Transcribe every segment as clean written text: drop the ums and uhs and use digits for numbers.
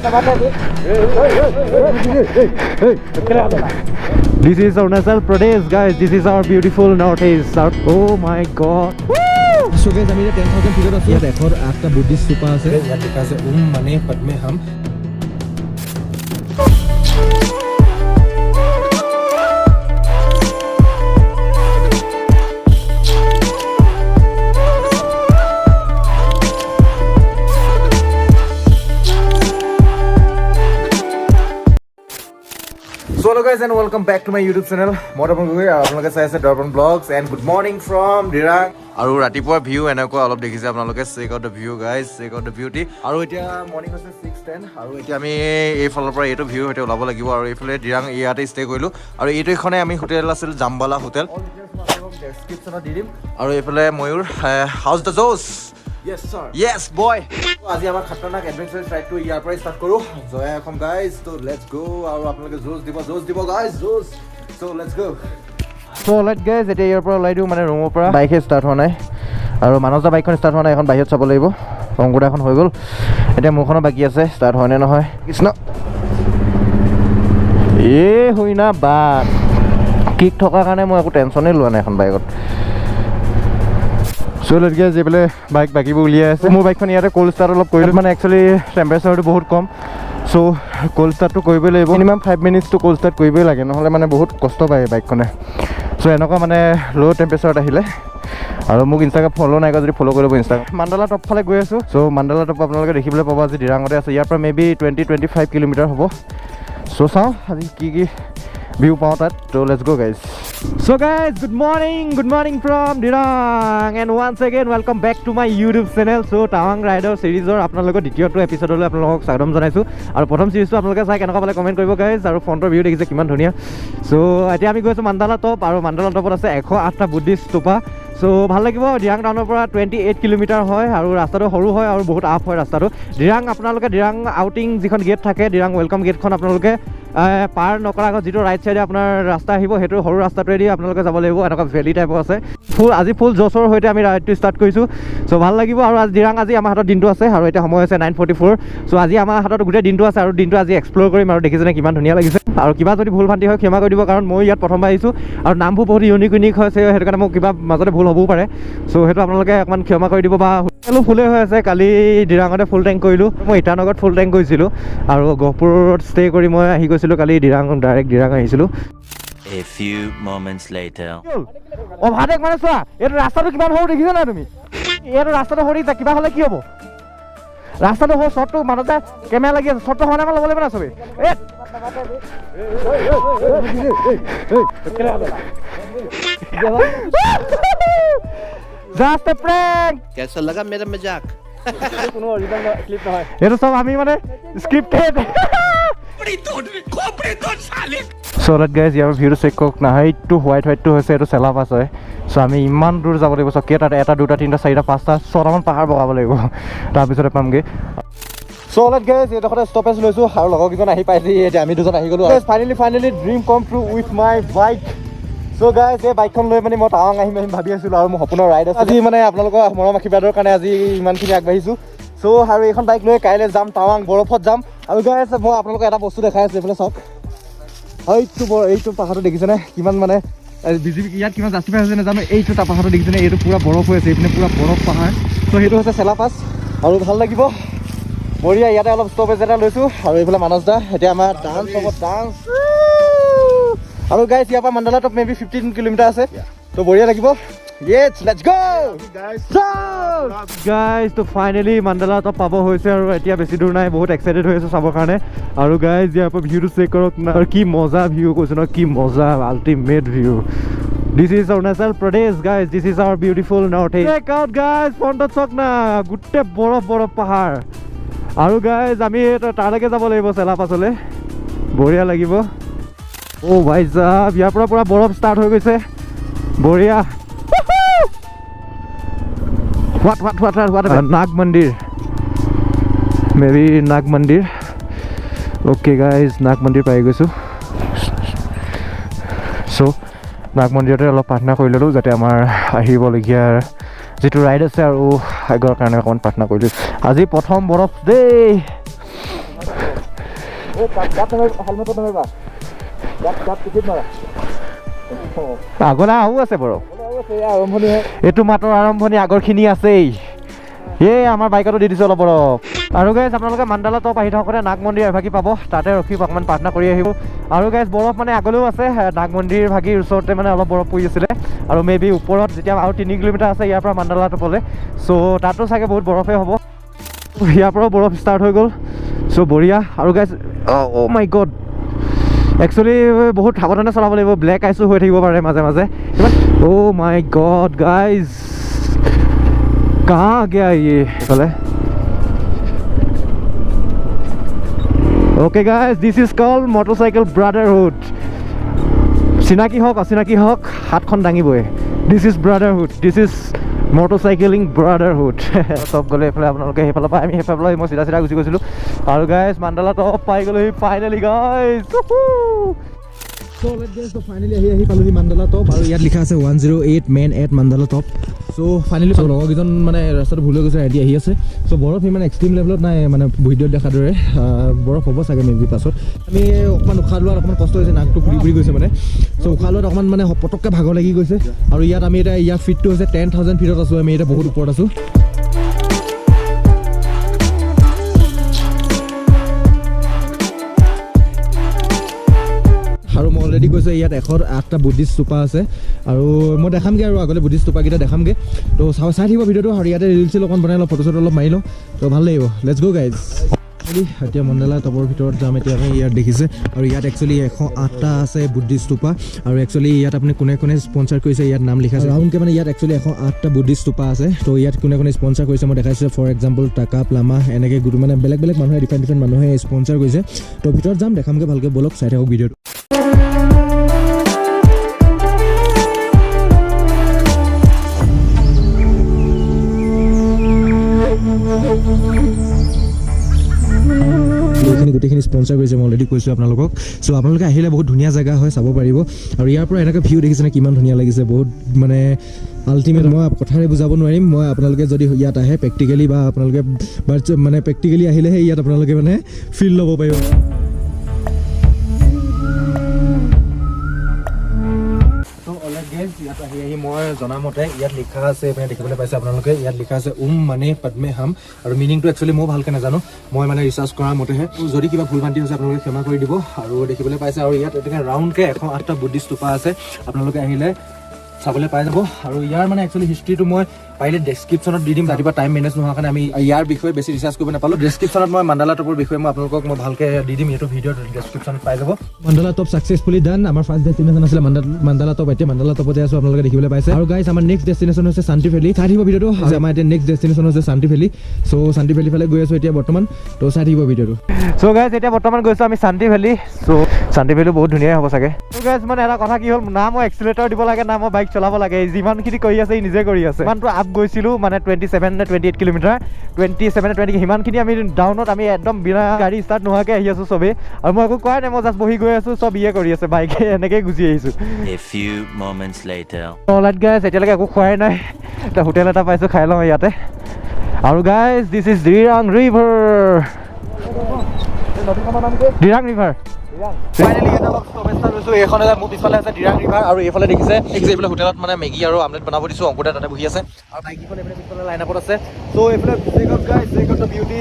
This is Arunachal Pradesh, guys. This is our beautiful northeast. Oh my god. So guys, আমি 10,000 ফিটত আছো। ইয়াত এখন 8টা Buddhist stupa আছে। ইয়াত লিখা আছে মানে পদ্মে হাম। So hello guys and welcome back to my YouTube channel. মই দৰ্পণ গগৈ আৰু আপোনালোকে চাই আছে Darpan blogs and good morning from Dirang. আৰু ৰাতিপুৱা ভিউ এনেকুৱা অলপ দেখিছে আপোনালোকে, check out the view guys, check out the beauty. আৰু এতিয়া মৰ্নিং হৈছে 6:10 আৰু এতিয়া আমি এইফালৰ পৰা এইটো ভিউ সৈতে ওলাব লাগিব। আৰু এইফালে ডিৰাং ইয়াতে ষ্টে কৰিলোঁ আৰু এইটো এখনে আমি হোটেল আছিল জাম্বালা হোটেল। ডেছক্ৰিপশ্যনত দি দিম। আৰু এইফালে Mayur how's the josh. Yes sir. Yes boy. আজি আমাৰ খতৰনাক এডভেঞ্চাৰ ৰাইডটো ইয়াৰ পৰা ষ্টাৰ্ট কৰোঁ। জয় অসম গাইজ। তো লেটছ গো। আৰু আপোনালোকে জোছ দিব গাইজ, জোছ। So let's go. So let's guys, এতিয়া ইয়াৰ পৰা ওলাই দিওঁ, মানে ৰুমৰ পৰা বাইকে ষ্টাৰ্ট হোৱা নাই আৰু মানসদা বাইকখন ষ্টাৰ্ট হোৱা নাই, এখন বাহিৰত চাব লাগিব। অংকুৰা এখন হৈ গ'ল, এতিয়া মোৰখনো বাকী আছে, ষ্টাৰ্ট হয় নে নহয়। কৃষ্ণ হৈ না বাট কিক থকাৰ কাৰণে মই একো টেনশ্যনেই লোৱা নাই এখন বাইকত। চ' লেটছ গাইজ, এইফালে বাইক বাকীবোৰ উলিয়াই আছে। মোৰ বাইকখন ইয়াতে ক'ল্ড ষ্টাৰ্ট অলপ কৰিলোঁ, মানে একচুৱেলি টেম্পাৰেচাৰটো বহুত কম। চ' ক'ল্ড ষ্টাৰ্টটো কৰিবই লাগিব, মিনিমাম 5 মিনিটছটো ক'ল্ড ষ্টাৰ্ট কৰিবই লাগে, নহ'লে মানে বহুত কষ্ট পায় বাইকখনে। চ' এনেকুৱা মানে ল' টেম্পাৰেচাৰত আহিলে। আৰু মোক ইনষ্টাগ্ৰাম ফ'ল' নাই কৰা যদি ফ'ল' কৰি ল'ব ইনষ্টাগ্ৰাম। মাণ্ডালা টপ ফালে গৈ আছোঁ। চ' মাণ্ডালা টপ আপোনালোকে দেখিবলৈ পাব আজি ডিৰাঙতে আছে। ইয়াৰ পৰা মেবি 20-25 কিলোমিটাৰ হ'ব। চ' চাওঁ আজি কি ভিউ পাওঁ তাত। ত' লেটছ গ' guys. So guys, good morning from Dirang and once again welcome back to my YouTube channel. So Tawang Rider series-ৰ আপোনালোকৰ দ্বিতীয়টো এপিছডলৈ আপোনালোকক স্বাগতম জনাইছোঁ। আৰু প্ৰথম চিৰিজটো আপোনালোকে চাই কেনেকুৱা পালে কমেণ্ট কৰিব গাইজ। আৰু ফ্ৰণ্টৰ ভিউ দেখিছে কিমান ধুনীয়া। চ' এতিয়া আমি গৈছোঁ মাণ্ডালা টপ, আৰু মাণ্ডালা টপত আছে 108টা বুদ্ধিষ্ট স্তূপা। চ' ভাল লাগিব। ডিৰাং টাউনৰ পৰা 28 কিলোমিটাৰ হয় আৰু ৰাস্তাটো সৰু হয় আৰু বহুত আপ হয় ৰাস্তাটো। ডিৰাং আপোনালোকে ডিৰাং আউটিং যিখন গেট থাকে, ডিৰাং ৱেলকাম গেটখন আপোনালোকে পাৰ নকৰা আগত যিটো ৰাইট চাইডে আপোনাৰ ৰাস্তা আহিব, সেইটো সৰু ৰাস্তাটোৱেদি আপোনালোকে যাব লাগিব। এনেকুৱা ভেলি টাইপৰ আছে। আজি ফুল জছৰ সৈতে আমি ৰাইডটো ষ্টাৰ্ট কৰিছোঁ। চ' ভাল লাগিব। আৰু আজি ডিৰাং আজি আমাৰ হাতত দিনটো আছে আৰু এতিয়া সময় হৈছে 9:44। চ' আজি আমাৰ হাতত গোটেই দিনটো আছে আৰু দিনটো আজি এক্সপ্ল'ৰ কৰিম। আৰু দেখিছেনে কিমান ধুনীয়া লাগিছে। আৰু কিবা যদি ভুল ভ্ৰান্তি হয় ক্ষমা কৰি দিব, কাৰণ মই ইয়াত প্ৰথমবাৰ আহিছোঁ আৰু নামবোৰ বহুত ইউনিক হৈছে, সেইটো কাৰণে মোক কিবা মাজতে ভুল হ'বও পাৰে। চ' সেইটো আপোনালোকে অকণমান ক্ষমা কৰি দিব। বা হোটেলো ফুলেই হৈ আছে। কালি ডিৰাঙতে ফুল টেংক কৰিলোঁ, মই ইটানগৰত ফুল টেংক কৰিছিলোঁ আৰু গহপুৰত ষ্টে কৰি মই আহি গৈছিলোঁ কালি ডাইৰেক্ট ডিৰাং আহিছিলোঁ। A few moments later. Overtake মানে চোৱা, এইটো ৰাস্তাটো কিমান সৰু দেখিছা নাই তুমি? এইটো ৰাস্তাটো সৰু দেখিছা, কিবা হ'লে কি হ'ব? ৰাস্তাটো সৰু, শ্বৰ্টটো মাজতে কেমেৰা লাগি আছে, শ্বৰ্টটো সমানে ল'ব লাগিব না চবেই। Just a prank. कैसा लगा मेरा मजाक? কোনো অৰিজিনেল ক্লিপ নহয়, এইটো চব আমি মানে স্ক্ৰিপ্টেড। চ' লেটছ গাইজ, ইয়াৰ ভিউটো চেক কৰক না। এইটো হোৱাইটটো হৈছে, এইটো চেলাপাছ হয়। চ' আমি ইমান দূৰ যাব লাগিব। চ' কেইটাত 1, 2, 3, 4, 5, 6টামান পাহাৰ বগাব লাগিব, তাৰপিছতে পামগৈ। চ' লেটছ গাইজ, এইডোখৰতে ষ্টপেজ লৈছোঁ আৰু লগৰকেইজন আহি পাইছে। এতিয়া আমি দুজন আহি গ'লোঁ। ফাইনেলি ড্ৰিম কাম true with my bike. So' guys, এই বাইকখন লৈ মানে মই টাৱাং আহিম ভাবি আছিলোঁ আৰু মোৰ সপোনৰ ৰাইড আছে। আজি মানে আপোনালোকৰ মৰম আশীৰ্বাদৰ কাৰণে আজি ইমানখিনি আগবাঢ়িছোঁ। চ' আৰু এইখন বাইক লৈ কাইলৈ যাম টাৱাং, বৰফত যাম। আৰু গাইজ, মই আপোনালোকক এটা বস্তু দেখাই আছোঁ, এইফালে চাওক। এইটো পাহাৰটো দেখিছেনে কিমান মানে ইয়াত কিমান জাষ্টিফাই হৈছে নাজানো। এইটো পাহাৰটো দেখিছেনে, এইটো পূৰা বৰফ হৈ আছে, এইপিনে পূৰা বৰফ পাহাৰ। চ' সেইটো হৈছে চেলাপাছ আৰু ভাল লাগিব বঢ়িয়া। ইয়াতে অলপ ষ্টপেজ এটা লৈছোঁ আৰু এইফালে মানসদা। এতিয়া আমাৰ ডান্স হ'ব, ডান্স। আৰু গাইজ, ইয়াৰ পৰা মাণ্ডালা টপ মেবি 15 কিলোমিটাৰ আছে। তো বঢ়িয়া লাগিব। Yes, let's go guys. তো ফাইনেলি মাণ্ডালা টপ পাব হৈছে আৰু এতিয়া বেছি দূৰ নাই, বহুত এক্সাইটেড হৈ আছোঁ চাবৰ কাৰণে। আৰু গাইজ, ইয়াৰ পৰা ভিউটো চেক কৰক না, আৰু কি মজা ভিউ কৈছোঁ ন, কি মজা, ultimate view. This is Arunachal Pradesh guys, this is our beautiful northeast. Check out guys, ফ্ৰণ্টত চাওক না, গোটেই বৰফ পাহাৰ। আৰু গাইজ, আমি তালৈকে যাব লাগিব চেলাপাছলৈ, বঢ়িয়া লাগিব। অ' ভাই সাহেব, ইয়াৰ পৰা পূৰা বৰফ ষ্টাৰ্ট হৈ গৈছে, বঢ়িয়া। নাগ মন্দিৰ, মেবি নাগ মন্দিৰ। অ'কে গাইজ, নাগ মন্দিৰ পাই গৈছোঁ। চ' নাগ মন্দিৰতে অলপ প্ৰাৰ্থনা কৰি ল'লোঁ, যাতে আমাৰ আহিবলগীয়া যিটো ৰাইড আছে আৰু আগৰ কাৰণে অকণমান প্ৰাৰ্থনা কৰিলোঁ। আজি প্ৰথম বৰফ দেই। আগলৈ আহো আছে বাৰু এইটো মাত্ৰ আৰম্ভণি আগৰখিনি আছেই এই আমাৰ বাইকতো দি দিছোঁ অলপ বৰফ আৰু গাইজ আপোনালোকে মাণ্ডালা টপ আহি থাকোঁতে নাগ মন্দিৰ এভাগি পাব তাতে ৰখি অকণমান প্ৰাৰ্থনা কৰি আহিব আৰু গাইজ বৰফ মানে আগলৈও আছে নাগ মন্দিৰ ভাগিৰ ওচৰতে মানে অলপ বৰফ পৰি আছিলে আৰু মে বি ওপৰত যেতিয়া আৰু 3 কিলোমিটাৰ আছে ইয়াৰ পৰা মাণ্ডালা টপলৈ চ' তাতো চাগে বহুত বৰফেই হ'ব ইয়াৰ পৰাও বৰফ ষ্টাৰ্ট হৈ গ'ল চ' বঢ়িয়া আৰু গাইজ অ' মাই গড একচুৱেলি বহুত সাৱধানে চলাব লাগিব ব্লেক আইচো হৈ থাকিব পাৰে মাজে মাজে অ' মাই গড গাইজ कहाँ गया ये बोले okay guys this is called motorcycle brotherhood चिनाकी हक अचिनाकी हक हातखन दाঙিবই this is brotherhood this is motorcycling brotherhood सब गले এফালে আপোনালোকে হেফালে পাই আমি হেফালে মই সিধা সিধা গুচি গৈছিলো আৰু গাইস মাণ্ডালা টপ পাই গলো finally guys So let's guys, so finally ahi paluhi Mandala top aru yat likha ase 108 main at Mandala top. So finally so logo gijon mane rasta to bhul hoy goise ready ahi ase. So borof iman extreme level nai mane video dekha dore borof hobo sage maybe pasot. Ami okman ukhalwa okman kosto hoise nak to puri goise mane. So ukhalwa okman mane potokke bhagor lagi goise aru yat ami eta yat fit to hoise 10000 feet ot asu ami eta bahut upor asu. আৰু মই already কৈছোঁ ইয়াত 108টা Buddhist stupa আছে আৰু মই দেখামগৈ আৰু আগলৈ Buddhist স্তূপাকেইটা দেখামগৈ তো চাই থাকিব ভিডিঅ'টো আৰু ইয়াতে ৰিল চিল অকণ বনাই লওঁ ফটো চটো অলপ মাৰি লওঁ তো ভাল লাগিব লেটছ গ' গাইজ এতিয়া মণ্ডালা টপৰ ভিতৰত যাম এতিয়া আমি ইয়াত দেখিছে আৰু ইয়াত একচুৱেলি 108টা আছে বুদ্ধিষ্ট স্তূপা আৰু একচুৱেলি ইয়াত আপুনি কোনে কোনে স্পনচাৰ কৰিছে ইয়াত নাম লিখা আছে ৰাউণ্ডকৈ মানে ইয়াত একচুৱেলি 108টা বুদ্ধিষ্ট স্তূপা আছে তো ইয়াত কোনে কোনে স্পনচাৰ কৰিছে মই দেখাইছোঁ ফৰ এক্সাম্পল টাকা প্লামা এনেকৈ গুৰু মানে বেলেগ বেলেগ মানুহে ডিফাৰেণ্ট মানুহে স্পনচাৰ কৰিছে তো ভিতৰত যাম দেখামগৈ ভালকৈ বলক চাই থাকক ভিডিঅ'টো গোটেইখিনি স্পনচাৰ কৰিছে মই অলৰেডি কৈছোঁ আপোনালোকক চ' আপোনালোকে আহিলে বহুত ধুনীয়া জেগা হয় চাব পাৰিব আৰু ইয়াৰ পৰা এনেকৈ ভিউ দেখিছেনে কিমান ধুনীয়া লাগিছে বহুত মানে আল্টিমেট মই কথাৰে বুজাব নোৱাৰিম মই আপোনালোকে যদি ইয়াত আহে প্ৰেক্টিকেলি বা আপোনালোকে মানে প্ৰেক্টিকেলি আহিলেহে ইয়াত আপোনালোকে মানে ফিল ল'ব পাৰিব ইয়াত আহি মই জনামতে ইয়াত লিখা আছে মানে দেখিবলৈ পাইছে আপোনালোকে ইয়াত লিখা আছে মানে পদ্মে হাম আৰু মিনিংটো একচুৱেলি মই ভালকৈ নাজানো মই মানে ৰিচাৰ্চ কৰাৰ মতেহে যদি কিবা ভুল ভ্ৰান্তি হৈছে আপোনালোকে ক্ষমা কৰি দিব আৰু দেখিবলৈ পাইছে আৰু ইয়াত এনেকৈ ৰাউণ্ডকৈ 108টা বুদ্ধিষ্ট স্তূপা আছে আপোনালোকে আহিলে চাবলৈ পাই যাব আৰু ইয়াৰ মানে একচুৱেলি হিষ্ট্ৰীটো মই পাৰিলে ডেছক্ৰিপশ্যনত দি দিম ৰাতিপুৱা টাইম মেনেজ নোহোৱাৰ কাৰণে আমি ইয়াৰ বিষয়ে বেছি ৰিচাৰ্চ কৰিব নাপালোঁ ডেছক্ৰিপশ্যনত মই মাণ্ডালা টপৰ বিষয়ে মই আপোনালোকক মই ভালকৈ দি দিম এইটো ভিডিঅ'ত ডেছক্ৰিপশ্যনত পাই যাব মাণ্ডালা টপ ছাকচেছফুলি ডান আমাৰ ফাৰ্ষ্ট ডেষ্টিনেশ্যন আছিলে মাণ্ডালা টপ এতিয়া মাণ্ডালা টপতে আছোঁ আপোনালোকে দেখিবলৈ পাইছে আৰু গাইজ আমাৰ নেক্সট ডেষ্টিনেশ্যন হৈছে শান্তি ভেলী চাই থাকিব ভিডিঅ'টো আমাৰ এতিয়া নেক্সট ডেষ্টিনেশ্যন হৈছে শান্তি ভেলী চ' শান্তি ভেলী ফালে গৈ আছোঁ এতিয়া বৰ্তমান তো চাই থাকিব ভিডিঅ'টো চ' গাইজ এতিয়া বৰ্তমান গৈছোঁ আমি শান্তি ভেলী চ' শান্তি ভেলী বহুত ধুনীয়াই হ'ব চাগে চ' গাইজ মানে এটা কথা কি হ'ল না মই এক্সিলেটৰ দিব লাগে না মই বাইক চলাব লাগে যিমানখিনি কৰি আছে ই নিজে কৰি আছে ইমানটো আপ গৈছিলোঁ মানে 27 নে 28 কিলোমিটাৰ 27 নে 20 সিমানখিনি আমি ডাউনত আমি একদম বিনা গাড়ী ষ্টাৰ্ট নোহোৱাকৈ আহি আছোঁ চবেই আৰু মই একো কোৱাই নাই মই জাষ্ট বহি গৈ আছোঁ চব ইয়ে কৰি আছে বাইকে এনেকৈ গুচি আহিছোঁ A few moments later. Alright guys এতিয়ালৈকে একো খোৱাই নাই এটা হোটেল এটা পাইছোঁ খাই লওঁ ইয়াতে আৰু guys this is Dirang river Dirang river finally ইয়াত অলপ ষ্টপেজ এটা লৈছোঁ এইখন মোৰ পিছফালে আছে দিৰাং ৰিভাৰ আৰু এইফালে দেখিছে এইফালে হোটেলত মানে মেগী আৰু আমলেট বনাব দিছোঁ অংকুৰে তাতে বহি আছে আৰু বাইকখন এইফালে পিছফালে লাইন আপত আছে চ' এইফালে চেক আউট দ্য বিউটি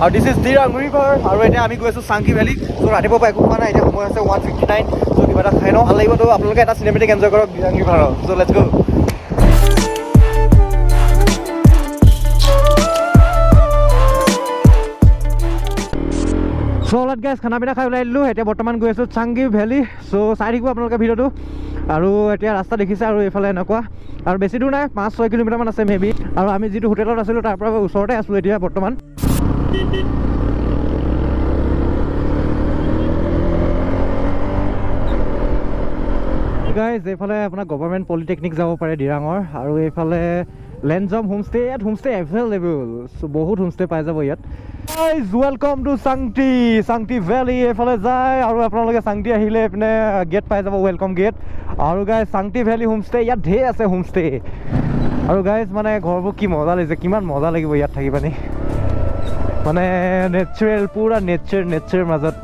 আৰু দিছ ইজ দিৰাং ৰিভাৰ আৰু এতিয়া আমি গৈ আছোঁ চাংকি ভেলী চ' ৰাতিপুৱা পৰা একো খোৱা নাই এতিয়া সময় আছে 1:59 চ' কিবা এটা খাই লওঁ ভাল লাগিব তো আপোনালোকে এটা চিনেমেটিক এনজয় কৰক দিৰাং ৰিভাৰৰ চ' লেটছ গো চ' অলপ গাইজ খানা পিনা খাই ওলাই দিলোঁ এতিয়া বৰ্তমান গৈ আছোঁ চাংগি ভেলী চ' চাই থাকিব আপোনালোকে ভিডিঅ'টো আৰু এতিয়া ৰাস্তা দেখিছে আৰু এইফালে এনেকুৱা আৰু বেছি দূৰ নাই 5-6 কিলোমিটাৰমান আছে মেবি আৰু আমি যিটো হোটেলত আছিলোঁ তাৰ পৰা ওচৰতে আছোঁ এতিয়া বৰ্তমান গাইজ এইফালে আপোনাৰ গভৰ্ণমেণ্ট পলিটেকনিক যাব পাৰে দিৰাঙৰ আৰু এইফালে লেণ্ডজম হোমষ্টে ইয়াত হোমষ্টে এভেইলেবল চ' বহুত হোমষ্টে পাই যাব ইয়াত ৱেলকাম টু চাংটি ভেলী এইফালে যায় আৰু আপোনালোকে চাংটি আহিলে এইপিনে গেট পাই যাব ৱেলকাম গেট আৰু গাইজ চাংটি ভেলী হোমষ্টে ইয়াত ঢেৰ আছে হোমষ্টে আৰু গাইজ মানে ঘৰবোৰ কি মজা লাগিছে কিমান মজা লাগিব ইয়াত থাকি পানি মানে নেচাৰেল পুৰা নেচাৰ মাজত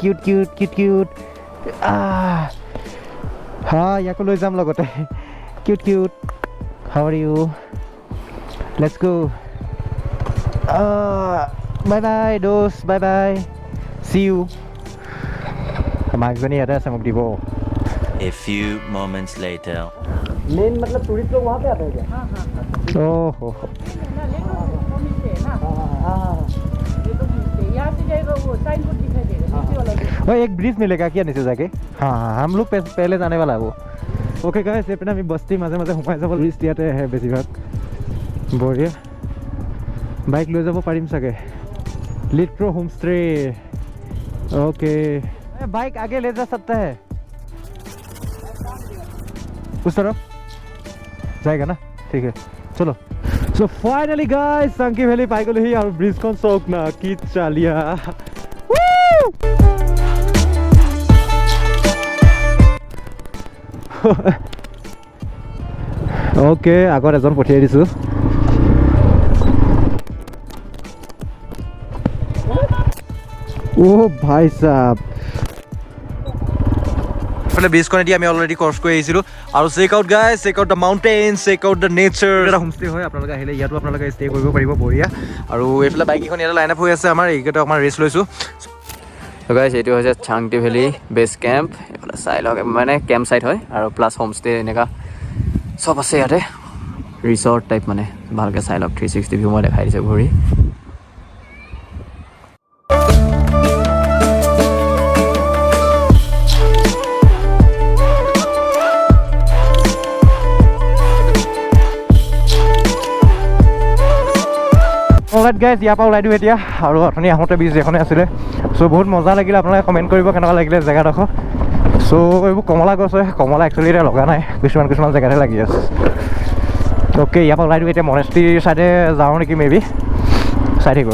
কিউট হা ইয়াকো লৈ যাম লগতে cute how are you let's go bye bye দোস্ত বাই চি ইউ মাকজনী ইয়াতে আছে মোক দিব A few moments later. Main मतलब टूरिस्ट लोग वहाँ पे आते हैं क्या? ओह हो यहाँ से जाएगा वो साइन बोर्ड दिखाई देगा नीचे वाला भी। ओए एक ब्रिज मिलेगा क्या नीचे जाके हाँ हम लोग पहले जाने वाला है वो ओके गाइस एपिने আমি বস্তি মাজে মাজে সোমাই যাব ব্ৰিজ ইয়াতে আহে বেছিভাগ বঢ়িয়া বাইক লৈ যাব পাৰিম চাগে लिट्रो होम स्टे ओके बाइक आगे ले जा सकता है उस तरफ जाएगा ना ठीक है चलो सो फाइनली गाइस संकी भैली पाई गलो ही और ब्रिज कोन चौक ना की चालिया ओके আগত এজন পঠিয়াই দিছো ओ भाई साहब মানে ব্ৰিজখন এতিয়া আমি অলৰেডি ক্ৰছ কৰি আহিছিলোঁ আৰু check out guys check out the mountain check out the nature এটা হোমষ্টে হয় আপোনালোকে আহিলে ইয়াতো আপোনালোকে ষ্টে কৰিব পাৰিব বঢ়িয়া আৰু এইফালে বাইককেইখন ইয়াতে লাইন আপ হৈ আছে আমাৰ এইকেইটা অকণমান ৰেষ্ট লৈছোঁ গাইজ এইটো হৈছে চাংটি ভেলী বেছ কেম্প এইফালে চাই লওক মানে কেম্প চাইট হয় আৰু প্লাছ হোমষ্টে এনেকুৱা চব আছে ইয়াতে ৰিচৰ্ট টাইপ মানে ভালকৈ চাই লওক 360 ভিউ মই দেখাই দিছোঁ ঘূৰি অলৰাইট গাইজ ইয়াৰ পৰা ওলাই দিওঁ এতিয়া আৰু অথনি আহোঁতে ব্ৰিজ এখনে আছিলে চ' বহুত মজা লাগিলে আপোনালোকে কমেণ্ট কৰিব কেনেকুৱা লাগিলে জেগাডোখৰ চ' এইবোৰ কমলা গছ হয় কমলা একচুৱেলি এতিয়া লগা নাই কিছুমান জেগাতে লাগি আছে অ'কে ইয়াৰ পৰা ওলাই দিওঁ এতিয়া মনেষ্ট্ৰি ছাইডে যাওঁ নেকি মেবি চাই থাকিব